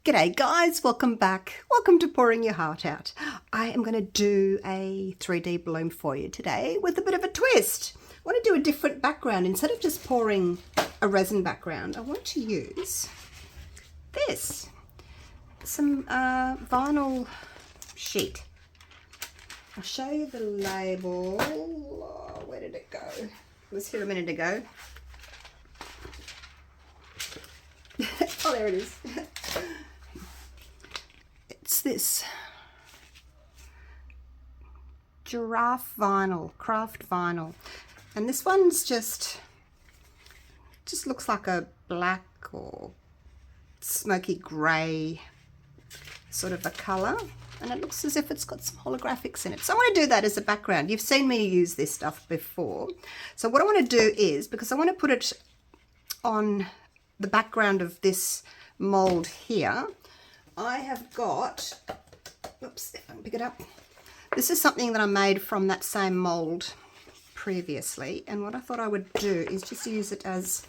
G'day guys, welcome back. Welcome to Pouring Your Heart Out. I am going to do a 3D bloom for you today with a bit of a twist. I want to do a different background. Instead of just pouring a resin background, I want to use this. Some vinyl sheet. I'll show you the label. Oh, where did it go? It was here a minute ago. Oh, there it is. It's this giraffe vinyl, craft vinyl, and this one's just looks like a black or smoky grey sort of a colour, and it looks as if it's got some holographics in it. So I want to do that as a background. You've seen me use this stuff before. So what I want to do is, because I want to put it on the background of this mold here, I have got, oops, if I can pick it up. This is something that I made from that same mold previously, and what I thought I would do is just use it as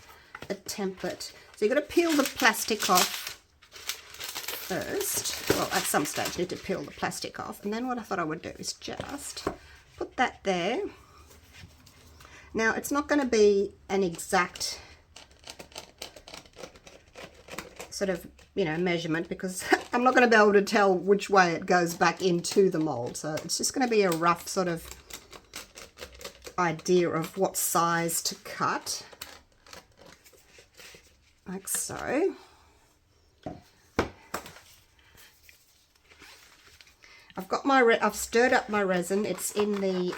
a template. So you've got to peel the plastic off first. Well, at some stage you need to peel the plastic off, and then what I thought I would do is just put that there. Now it's not going to be an exact sort of, measurement, because I'm not going to be able to tell which way it goes back into the mold. So it's just going to be a rough sort of idea of what size to cut, like so. I've stirred up my resin. It's in the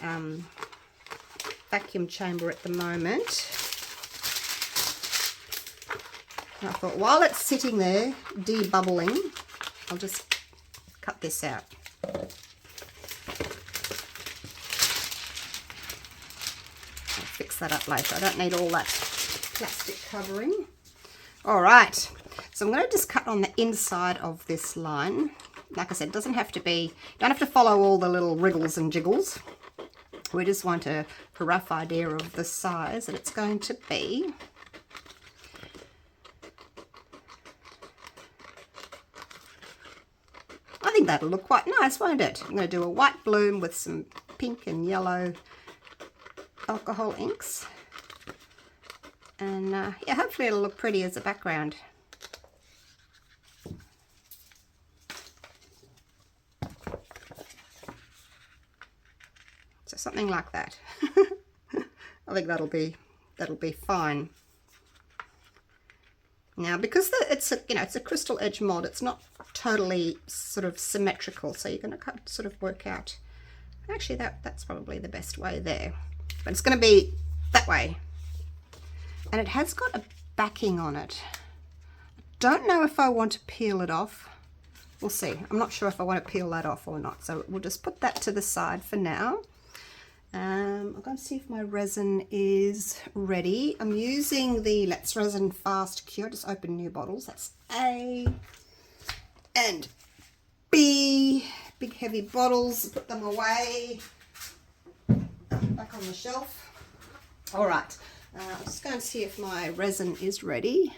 vacuum chamber at the moment. And I thought, while it's sitting there debubbling, I'll just cut this out. I'll fix that up later. I don't need all that plastic covering. All right, so I'm going to just cut on the inside of this line. Like I said, it doesn't have to be, you don't have to follow all the little wriggles and jiggles. We just want a rough idea of the size that it's going to be. I think that'll look quite nice, won't it? I'm going to do a white bloom with some pink and yellow alcohol inks. And yeah, hopefully it'll look pretty as a background. So something like that. I think that'll be fine. Now, because it's a crystal edge mold, it's not totally sort of symmetrical, so you're going to sort of work out. Actually, that's probably the best way there, but it's going to be that way. And it has got a backing on it. I don't know if I want to peel it off. We'll see. I'm not sure if I want to peel that off or not, so we'll just put that to the side for now. I'm going to see if my resin is ready. I'm using the Let's Resin Fast Cure. Just open new bottles. That's A and B. Big heavy bottles. Put them away. Back on the shelf. All right. I'm just going to see if my resin is ready.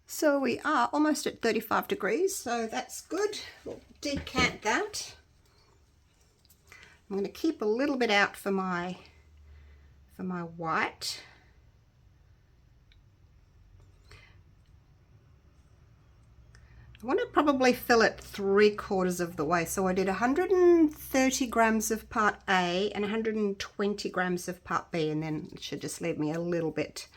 So we are almost at 35 degrees, so that's good. We'll decant that. I'm going to keep a little bit out for my white. I want to probably fill it 3/4 of the way. So I did 130 grams of part A and 120 grams of part B, and then it should just leave me a little bit.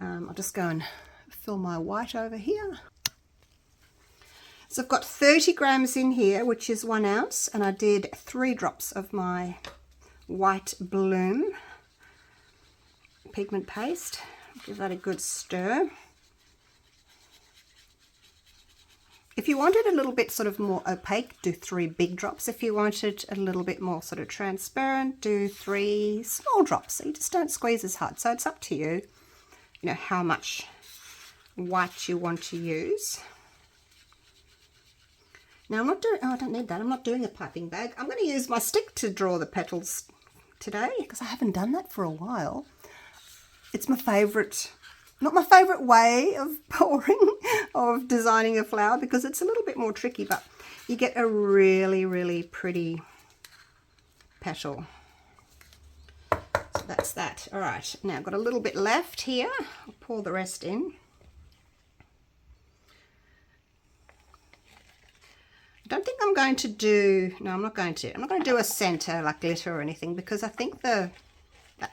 I'll just go and fill my white over here. So I've got 30 grams in here, which is 1 ounce, and I did 3 drops of my white bloom pigment paste. Give that a good stir. If you wanted a little bit sort of more opaque, do 3 big drops. If you wanted a little bit more sort of transparent, do 3 small drops. So you just don't squeeze as hard. So it's up to you, how much white you want to use. Now I'm not doing, I don't need that. I'm not doing a piping bag. I'm going to use my stick to draw the petals today because I haven't done that for a while. It's my favourite, not my favourite way of pouring, of designing a flower, because it's a little bit more tricky, but you get a really, really pretty petal. So that's that. All right, now I've got a little bit left here. I'll pour the rest in. I don't think I'm going to do, no, I'm not going to do a center like glitter or anything, because I think that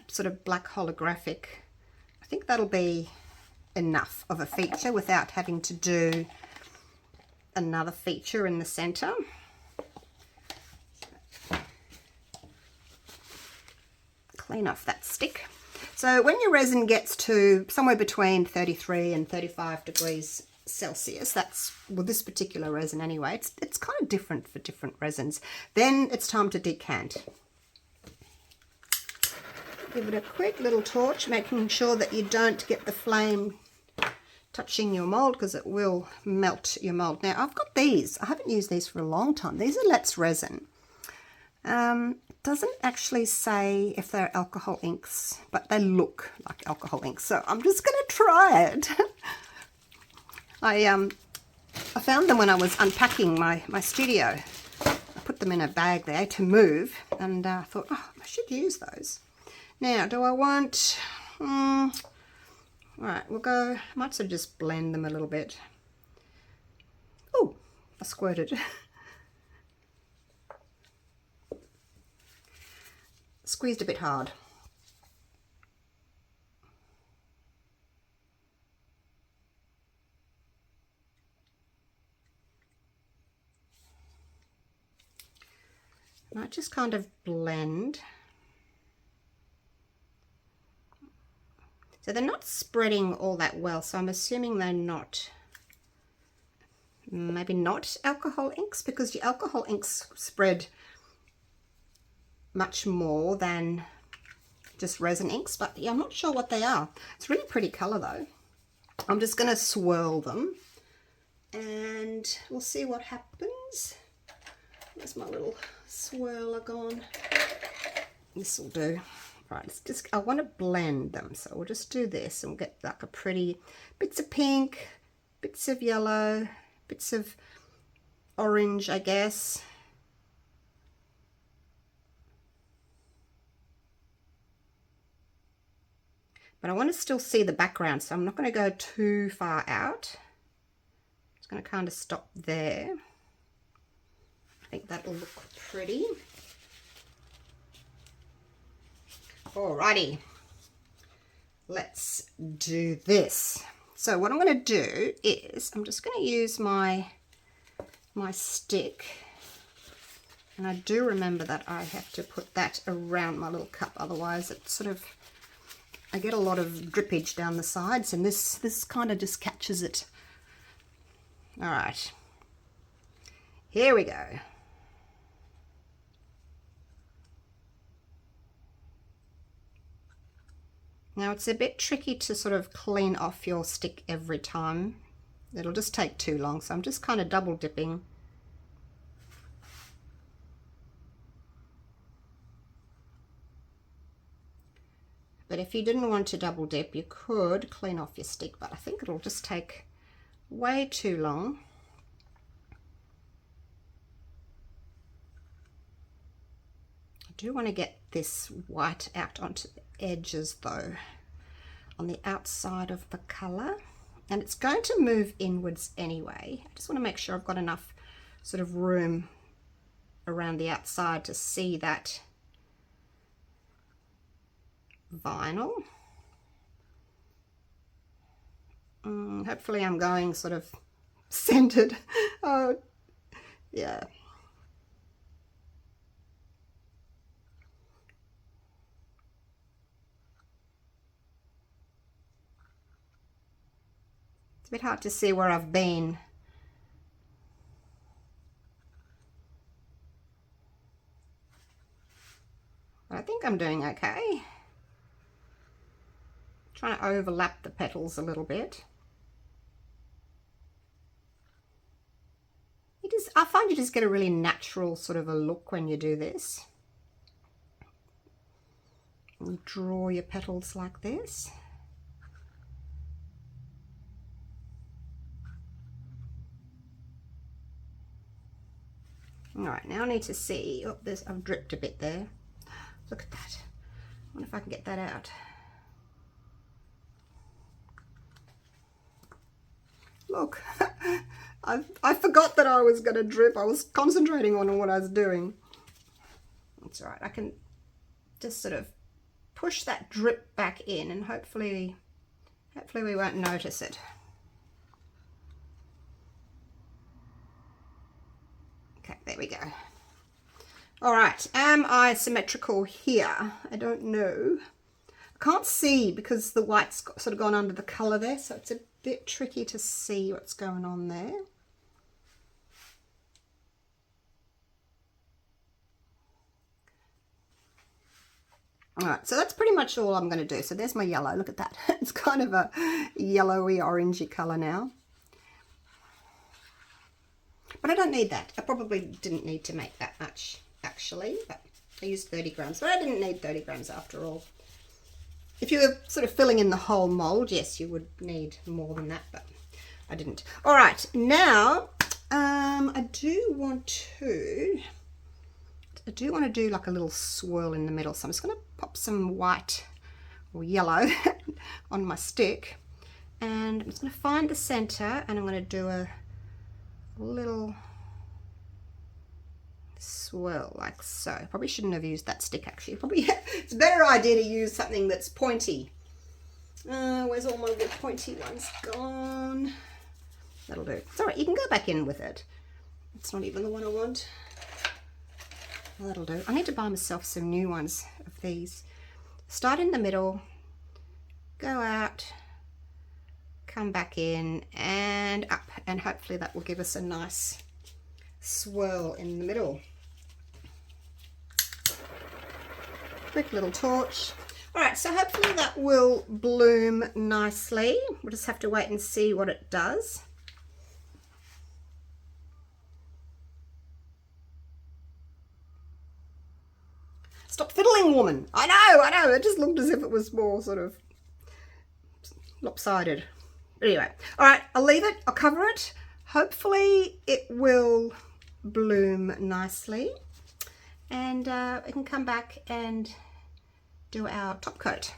sort of black holographic, I think that'll be enough of a feature without having to do another feature in the center. Clean off that stick. So when your resin gets to somewhere between 33 and 35 degrees Celsius, that's, well, this particular resin anyway, it's kind of different for different resins, then it's time to decant. Give it a quick little torch, making sure that you don't get the flame touching your mold, because it will melt your mold. Now I've got these, I haven't used these for a long time. These are Let's Resin. Doesn't actually say if they're alcohol inks, but they look like alcohol inks, so I'm just going to try it. I found them when I was unpacking my studio. I put them in a bag there to move, and I thought, oh, I should use those. Now, do I want... all right, we'll go... I might sort of just blend them a little bit. Oh, I squirted. Squeezed a bit hard. Might just kind of blend. So they're not spreading all that well, so I'm assuming they're not, maybe not alcohol inks, because the alcohol inks spread much more than just resin inks, but yeah, I'm not sure what they are. It's a really pretty colour though. I'm just going to swirl them and we'll see what happens. Where's my little swirler gone? This will do. Right, it's just, I want to blend them, so we'll just do this and we'll get like a pretty bits of pink, bits of yellow, bits of orange, I guess. But I want to still see the background, so I'm not going to go too far out. Just going to kind of stop there. I think that'll look pretty. Alrighty, let's do this. So what I'm going to do is I'm just going to use my stick, and I do remember that I have to put that around my little cup, otherwise it sort of, I get a lot of drippage down the sides, and this kind of just catches it. All right, here we go. Now it's a bit tricky to sort of clean off your stick every time. It'll just take too long, so I'm just kind of double dipping. But if you didn't want to double dip, you could clean off your stick, but I think it'll just take way too long. I do want to get this white out onto the edges though, on the outside of the colour, and it's going to move inwards anyway. I just want to make sure I've got enough sort of room around the outside to see that vinyl. Hopefully I'm going sort of centered. Oh yeah. It's a bit hard to see where I've been. But I think I'm doing okay. Trying to overlap the petals a little bit. I find you just get a really natural sort of a look when you do this. You draw your petals like this. All right, now I need to see, oh, I've dripped a bit there. Look at that. I wonder if I can get that out. Look, I forgot that I was going to drip. I was concentrating on what I was doing. That's all right. I can just sort of push that drip back in, and hopefully we won't notice it. Okay, there we go. All right, am I symmetrical here? I don't know. I can't see because the white's sort of gone under the color there, so it's a bit tricky to see what's going on there. All right, so that's pretty much all I'm going to do. So there's my yellow. Look at that. It's kind of a yellowy, orangey color now. But I don't need that. I probably didn't need to make that much, actually. But I used 30 grams, but I didn't need 30 grams after all. If you were sort of filling in the whole mold, yes, you would need more than that, but I didn't. All right, now I do want to do like a little swirl in the middle. So I'm just going to pop some white or yellow on my stick, and I'm just going to find the center, and I'm going to do a little swirl like so. Probably shouldn't have used that stick, actually. Probably it's a better idea to use something that's pointy. Where's all my good pointy ones gone? That'll do. It's all right, you can go back in with it. It's not even the one I want. Well, that'll do. I need to buy myself some new ones of these. Start in the middle, go out, come back in and up, and hopefully that will give us a nice swirl in the middle. Quick little torch. All right, so hopefully that will bloom nicely. We'll just have to wait and see what it does. Stop fiddling, woman. I know. It just looked as if it was more sort of lopsided. But anyway, all right, I'll leave it. I'll cover it. Hopefully it will bloom nicely, and we can come back and do our top coat.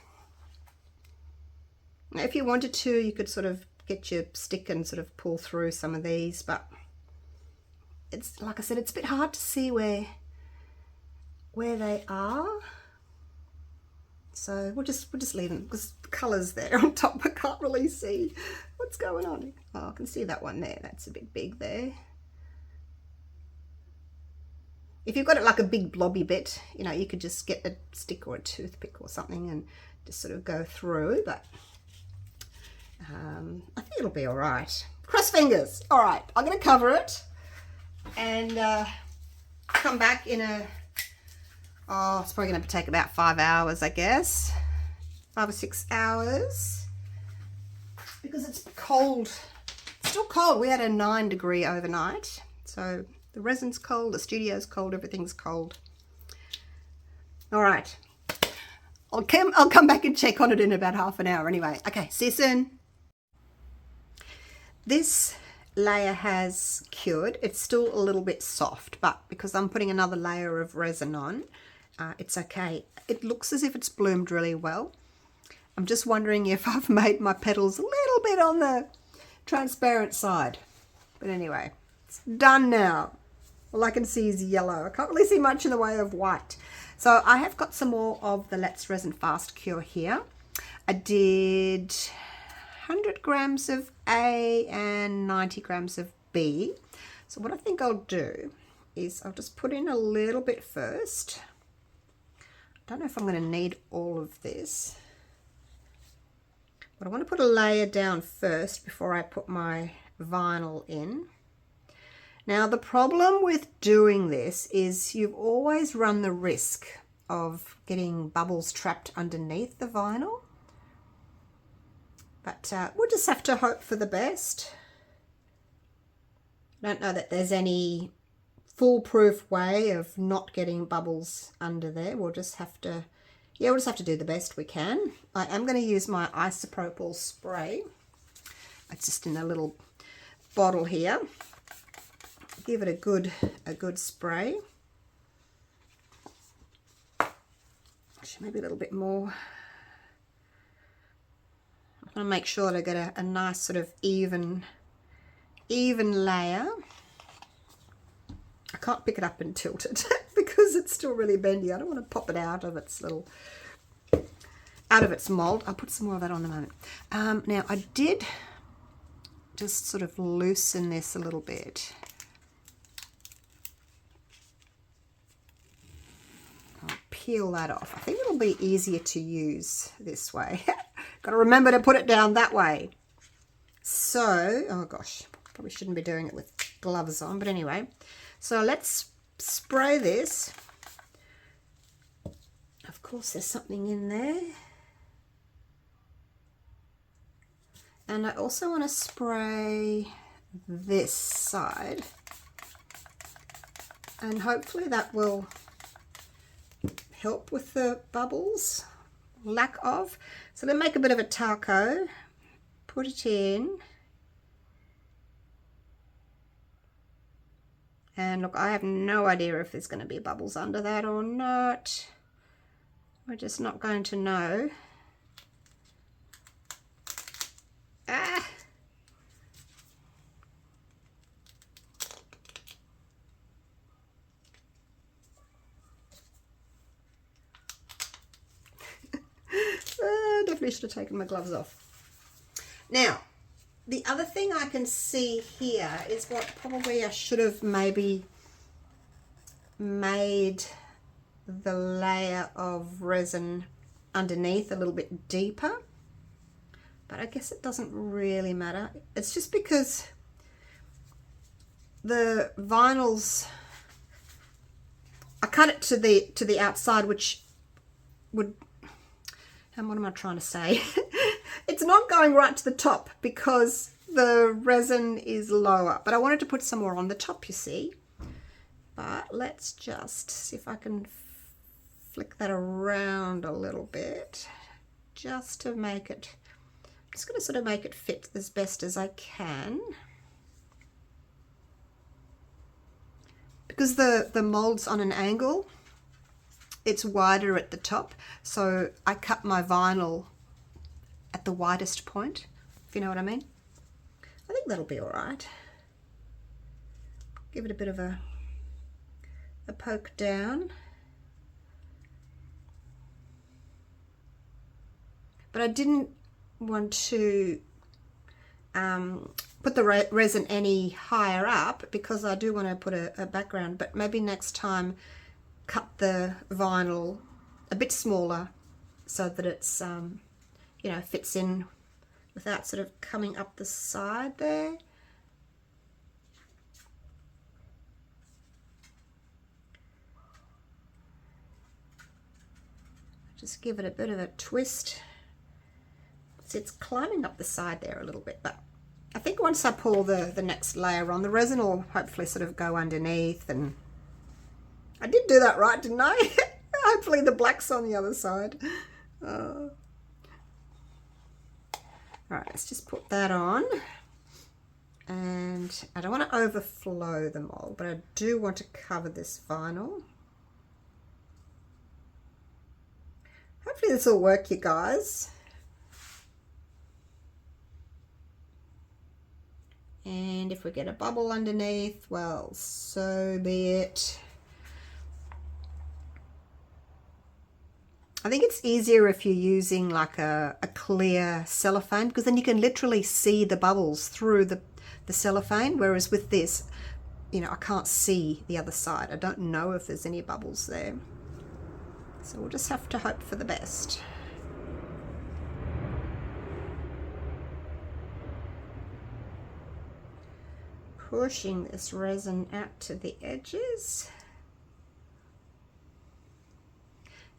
Now, if you wanted to, you could sort of get your stick and sort of pull through some of these, but it's, like I said, it's a bit hard to see where they are, so we'll just leave them because the colours there on top, I can't really see what's going on. Oh, I can see that one there. That's a bit big there. If you've got it like a big blobby bit, you know, you could just get a stick or a toothpick or something and just sort of go through, but I think it'll be all right. Cross fingers. All right, I'm going to cover it and come back in a, oh, it's probably going to take about 5 hours, I guess. 5 or 6 hours. Because it's cold. It's still cold. We had a 9-degree overnight. So the resin's cold, the studio's cold, everything's cold. All right. I'll come back and check on it in about half an hour anyway. Okay, see you soon. This layer has cured. It's still a little bit soft, but because I'm putting another layer of resin on, it's okay. It looks as if it's bloomed really well. I'm just wondering if I've made my petals a little bit on the transparent side. But anyway, it's done now. All I can see is yellow. I can't really see much in the way of white. So I have got some more of the Let's Resin Fast Cure here. I did 100 grams of A and 90 grams of B. So what I think I'll do is I'll just put in a little bit first. I don't know if I'm going to need all of this, but I want to put a layer down first before I put my vinyl in. Now the problem with doing this is you've always run the risk of getting bubbles trapped underneath the vinyl, but we'll just have to hope for the best. I don't know that there's any foolproof way of not getting bubbles under there. We'll just have to, yeah, we'll just have to do the best we can. I am going to use my isopropyl spray. It's just in a little bottle here. give it a good spray. Actually, maybe a little bit more. I want to make sure that I get a nice sort of even layer. I can't pick it up and tilt it because it's still really bendy. I don't want to pop it out of its mold. I'll put some more of that on in a moment. Now I did just sort of loosen this a little bit. I'll peel that off. I think it'll be easier to use this way. Got to remember to put it down that way. So, oh gosh, probably shouldn't be doing it with gloves on, but anyway. So let's spray this. Of course, there's something in there. And I also want to spray this side. And hopefully that will help with the bubbles, lack of. So let's make a bit of a taco, put it in. And look, I have no idea if there's going to be bubbles under that or not. We're just not going to know. Ah! Definitely should have taken my gloves off. Now, the other thing I can see here is what probably I should have maybe made the layer of resin underneath a little bit deeper. But I guess it doesn't really matter. It's just because the vinyls, I cut it to the outside, which would, and what am I trying to say? It's not going right to the top because the resin is lower, but I wanted to put some more on the top, you see. But let's just see if I can flick that around a little bit just to make it, I'm just going to sort of make it fit as best as I can. Because the mold's on an angle, it's wider at the top, so I cut my vinyl at the widest point, if you know what I mean. I think that'll be all right. Give it a bit of a poke down. But I didn't want to put the resin any higher up because I do want to put a background, but maybe next time cut the vinyl a bit smaller so that it's you know, fits in without sort of coming up the side there. Just give it a bit of a twist. See, it's climbing up the side there a little bit, but I think once I pour the next layer on, the resin will hopefully sort of go underneath, and I did do that right, didn't I? Hopefully the black's on the other side. All right, let's just put that on. And I don't want to overflow the mold, but I do want to cover this vinyl. Hopefully this will work, you guys. And if we get a bubble underneath, well, so be it. I think it's easier if you're using like a clear cellophane, because then you can literally see the bubbles through the cellophane, whereas with this, you know, I can't see the other side. I don't know if there's any bubbles there. So we'll just have to hope for the best. Pushing this resin out to the edges.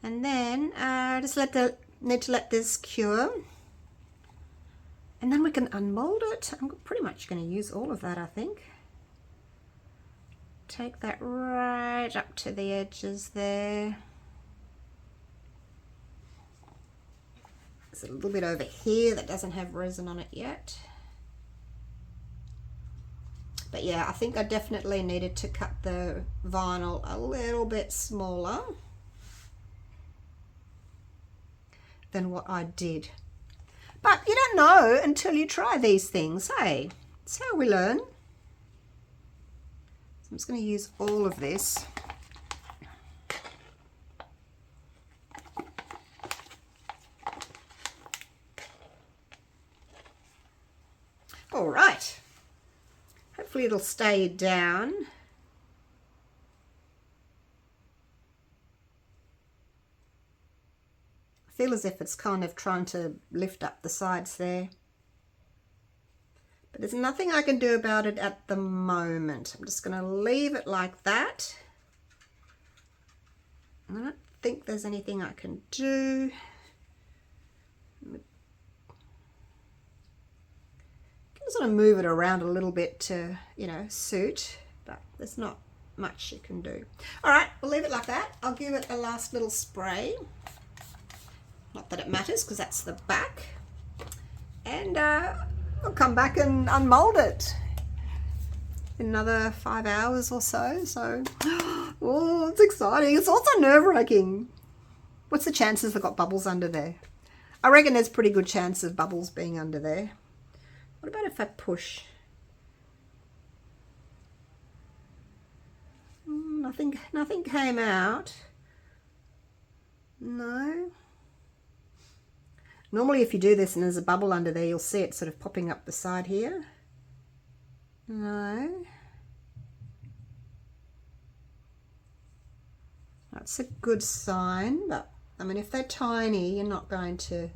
And then just need to let this cure. And then we can unmold it. I'm pretty much going to use all of that, I think. Take that right up to the edges there. There's a little bit over here that doesn't have resin on it yet. But yeah, I think I definitely needed to cut the vinyl a little bit smaller than what I did. But you don't know until you try these things, hey? That's how we learn. So I'm just going to use all of this. All right. Hopefully it'll stay down. I feel as if it's kind of trying to lift up the sides there. But there's nothing I can do about it at the moment. I'm just going to leave it like that. I don't think there's anything I can do. Sort of move it around a little bit to, you know, suit, but there's not much you can do. All right, we'll leave it like that. I'll give it a last little spray. Not that it matters because that's the back. And I'll come back and unmold it in another 5 hours or so. So, oh, it's exciting. It's also nerve-wracking. What's the chances I've got bubbles under there? I reckon there's pretty good chance of bubbles being under there. What about if I push? Nothing came out. No. Normally if you do this and there's a bubble under there, you'll see it sort of popping up the side here. No. That's a good sign, but I mean if they're tiny, you're not going to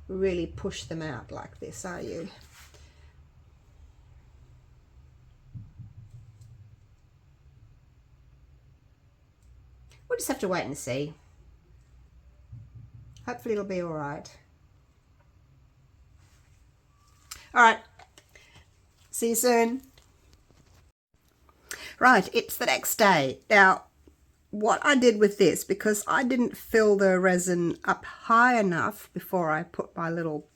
really push them out like this, are you? We'll just have to wait and see. Hopefully it'll be all right. All right. See you soon. Right, it's the next day. Now, what I did with this, because I didn't fill the resin up high enough before I put my little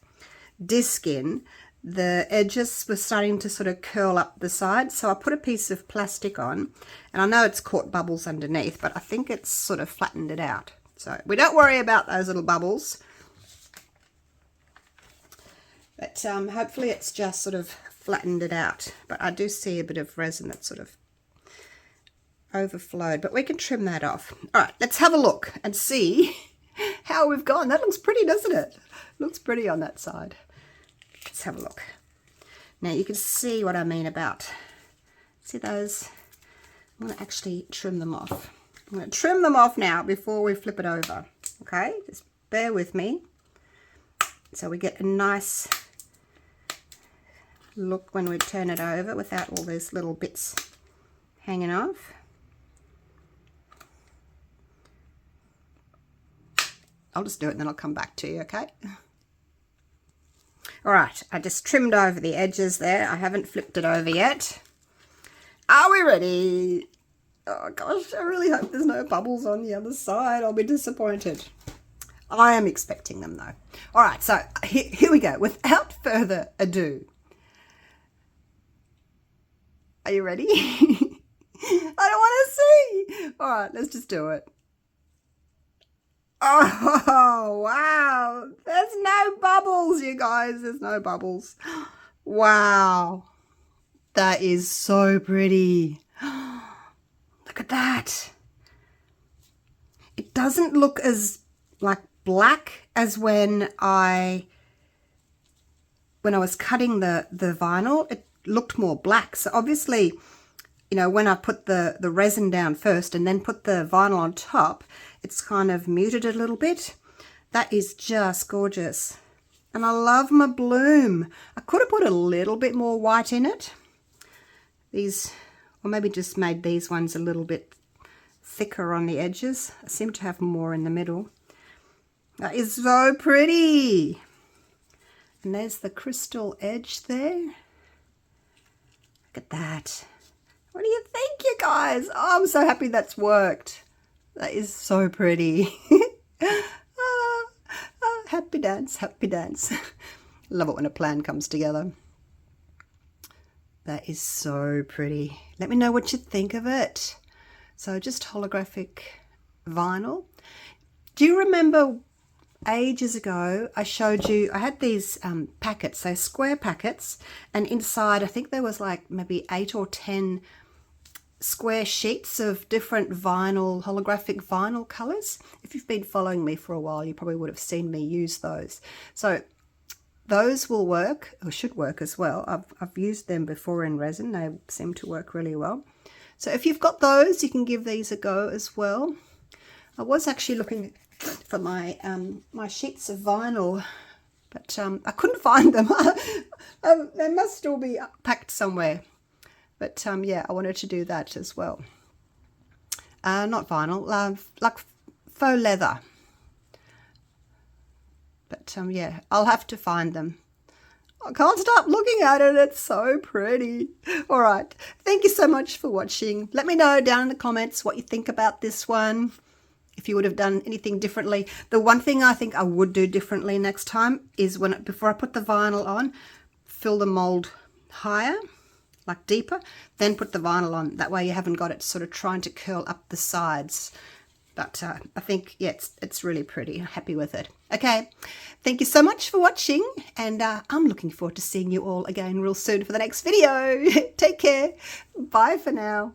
disc in, the edges were starting to sort of curl up the sides, so I put a piece of plastic on, and I know it's caught bubbles underneath, but I think it's sort of flattened it out. So we don't worry about those little bubbles, but hopefully it's just sort of flattened it out. But I do see a bit of resin that's sort of overflowed, but we can trim that off. All right, let's have a look and see how we've gone. That looks pretty, doesn't it? Looks pretty on that side. Let's have a look. Now you can see what I mean about, see those? I'm going to actually trim them off. I'm going to trim them off now before we flip it over. Okay, just bear with me. So we get a nice look when we turn it over without all these little bits hanging off. I'll just do it and then I'll come back to you, okay? All right, I just trimmed over the edges there. I haven't flipped it over yet. Are we ready? Oh gosh, I really hope there's no bubbles on the other side. I'll be disappointed. I am expecting them though. All right, so here we go. Without further ado. Are you ready? I don't want to see. All right, let's just do it. Oh, wow. There's no bubbles, you guys. There's no bubbles. Wow. That is so pretty. Look at that. It doesn't look as like black as when I was cutting the vinyl. It looked more black. So obviously, you know, when I put the resin down first and then put the vinyl on top, it's kind of muted a little bit. That is just gorgeous. And I love my bloom. I could have put a little bit more white in it. These, or maybe just made these ones a little bit thicker on the edges. I seem to have more in the middle. That is so pretty. And there's the crystal edge there. Look at that. What do you think, you guys? Oh, I'm so happy that's worked. That is so pretty. Happy dance, happy dance. Love it when a plan comes together. That is so pretty. Let me know what you think of it. So just holographic vinyl. Do you remember ages ago I showed you, I had these packets, so square packets, and inside I think there was like maybe 8 or 10 square sheets of different vinyl, holographic vinyl colors. If you've been following me for a while, you probably would have seen me use those. So those will work, or should work as well. I've used them before in resin. They seem to work really well. So if you've got those, you can give these a go as well. I was actually looking for my my sheets of vinyl, but I couldn't find them. They must still be packed somewhere. But yeah, I wanted to do that as well. Not vinyl, like faux leather. But yeah, I'll have to find them. I can't stop looking at it. It's so pretty. All right. Thank you so much for watching. Let me know down in the comments what you think about this one. If you would have done anything differently. The one thing I think I would do differently next time is before I put the vinyl on, fill the mold higher, like deeper, then put the vinyl on. That way you haven't got it sort of trying to curl up the sides. But I think, yeah, it's really pretty. I'm happy with it. Okay, thank you so much for watching, and I'm looking forward to seeing you all again real soon for the next video. Take care. Bye for now.